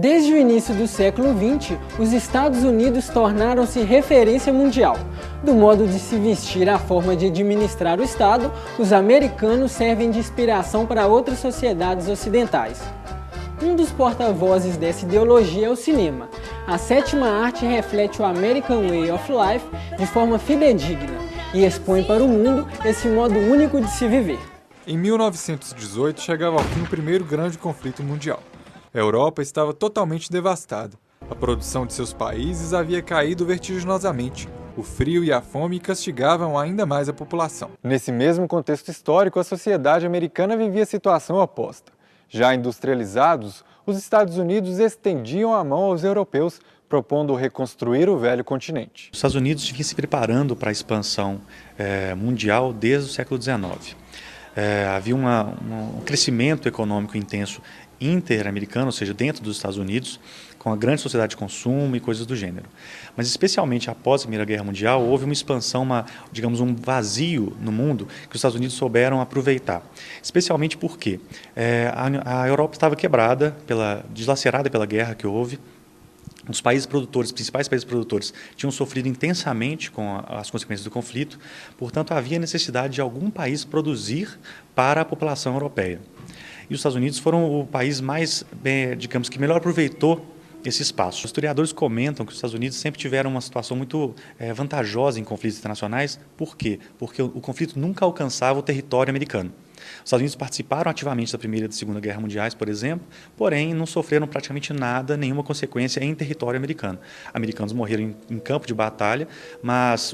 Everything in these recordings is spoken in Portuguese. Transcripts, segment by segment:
Desde o início do século XX, os Estados Unidos tornaram-se referência mundial. Do modo de se vestir à forma de administrar o Estado, os americanos servem de inspiração para outras sociedades ocidentais. Um dos porta-vozes dessa ideologia é o cinema. A sétima arte reflete o American Way of Life de forma fidedigna e expõe para o mundo esse modo único de se viver. Em 1918, chegava ao fim o primeiro grande conflito mundial. A Europa estava totalmente devastada. A produção de seus países havia caído vertiginosamente. O frio e a fome castigavam ainda mais a população. Nesse mesmo contexto histórico, a sociedade americana vivia a situação oposta. Já industrializados, os Estados Unidos estendiam a mão aos europeus, propondo reconstruir o velho continente. Os Estados Unidos vinham se preparando para a expansão mundial desde o século XIX. Havia um crescimento econômico intenso interamericano, ou seja, dentro dos Estados Unidos, com a grande sociedade de consumo e coisas do gênero. Mas especialmente após a Primeira Guerra Mundial, houve uma expansão, digamos, um vazio no mundo que os Estados Unidos souberam aproveitar. Especialmente porque a Europa estava quebrada, dilacerada pela guerra que houve. Os países produtores, os principais países produtores, tinham sofrido intensamente com as consequências do conflito, portanto havia necessidade de algum país produzir para a população europeia. E os Estados Unidos foram o país mais, digamos, que melhor aproveitou esse espaço. Os historiadores comentam que os Estados Unidos sempre tiveram uma situação muito vantajosa em conflitos internacionais. Por quê? Porque o conflito nunca alcançava o território americano. Os Estados Unidos participaram ativamente da Primeira e da Segunda Guerra Mundiais, por exemplo, porém não sofreram praticamente nada, nenhuma consequência em território americano. Americanos morreram em campo de batalha, mas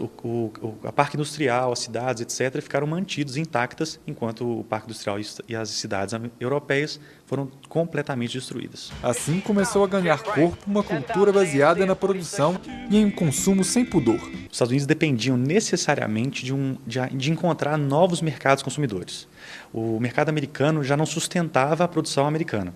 a parque industrial, as cidades, etc., ficaram mantidos intactas, enquanto o parque industrial e as cidades europeias foram completamente destruídas. Assim começou a ganhar corpo uma cultura baseada na produção e em um consumo sem pudor. Os Estados Unidos dependiam necessariamente de encontrar novos mercados consumidores. O mercado americano já não sustentava a produção americana.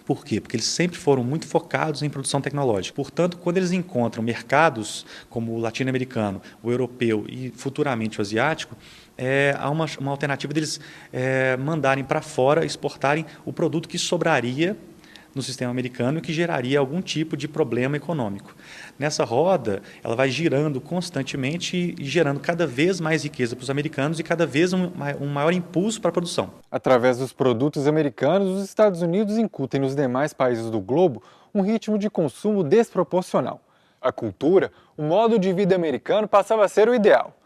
Por quê? Porque eles sempre foram muito focados em produção tecnológica. Portanto, quando eles encontram mercados como o latino-americano, o europeu e futuramente o asiático, há uma alternativa deles mandarem para fora, exportarem o produto que sobraria no sistema americano e que geraria algum tipo de problema econômico. Nessa roda, ela vai girando constantemente e gerando cada vez mais riqueza para os americanos e cada vez um maior impulso para a produção. Através dos produtos americanos, os Estados Unidos incutem nos demais países do globo um ritmo de consumo desproporcional. A cultura, o modo de vida americano passava a ser o ideal.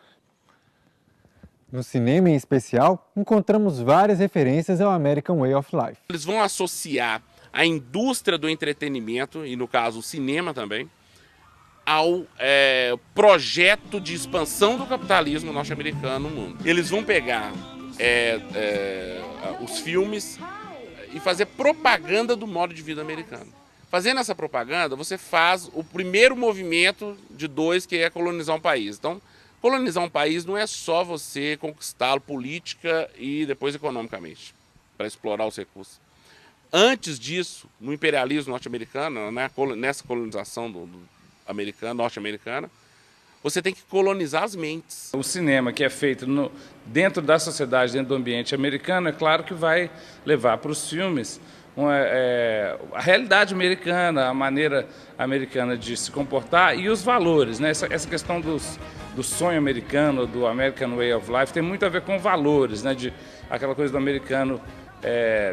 No cinema, em especial, encontramos várias referências ao American Way of Life. Eles vão associar a indústria do entretenimento, e no caso o cinema também, ao projeto de expansão do capitalismo norte-americano no mundo. Eles vão pegar os filmes e fazer propaganda do modo de vida americano. Fazendo essa propaganda, você faz o primeiro movimento de dois, que é colonizar um país. Então, colonizar um país não é só você conquistá-lo política e depois economicamente, para explorar os recursos. Antes disso, no imperialismo norte-americano, nessa colonização norte-americana, você tem que colonizar as mentes. O cinema que é feito dentro da sociedade, dentro do ambiente americano, é claro que vai levar para os filmes a realidade americana, a maneira americana de se comportar e os valores, né? Essa questão do sonho americano, do American Way of Life, tem muito a ver com valores, né? Aquela coisa do americano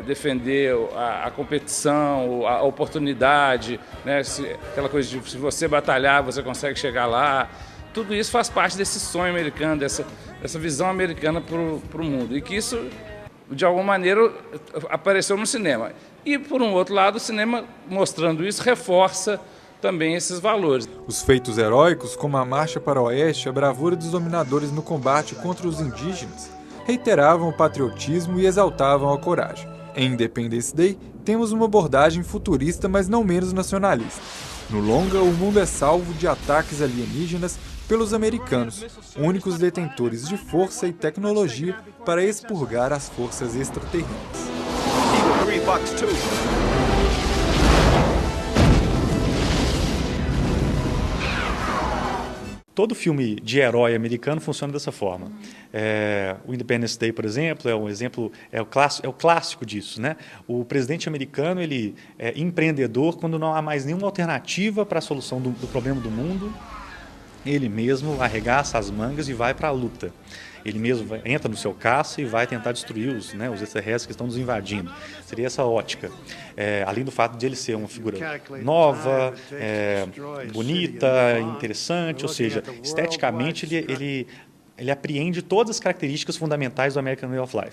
defender a competição, a oportunidade, né? Aquela coisa de se você batalhar, você consegue chegar lá. Tudo isso faz parte desse sonho americano, dessa visão americana para o mundo. E que isso, de alguma maneira, apareceu no cinema. E, por um outro lado, o cinema, mostrando isso, reforça também esses valores. Os feitos heróicos, como a Marcha para o Oeste, a bravura dos dominadores no combate contra os indígenas, reiteravam o patriotismo e exaltavam a coragem. Em Independence Day, temos uma abordagem futurista, mas não menos nacionalista. No longa, o mundo é salvo de ataques alienígenas pelos americanos, únicos detentores de força e tecnologia para expurgar as forças extraterrenas. Todo filme de herói americano funciona dessa forma. O Independence Day, por exemplo, é um exemplo, é o clássico disso, né? O presidente americano ele é empreendedor quando não há mais nenhuma alternativa para a solução do problema do mundo. Ele mesmo arregaça as mangas e vai para a luta. Ele mesmo entra no seu caça e vai tentar destruir os extraterrestres que estão nos invadindo. Seria essa ótica. Além do fato de ele ser uma figura nova, bonita, interessante, ou seja, esteticamente ele apreende todas as características fundamentais do American Way of Life.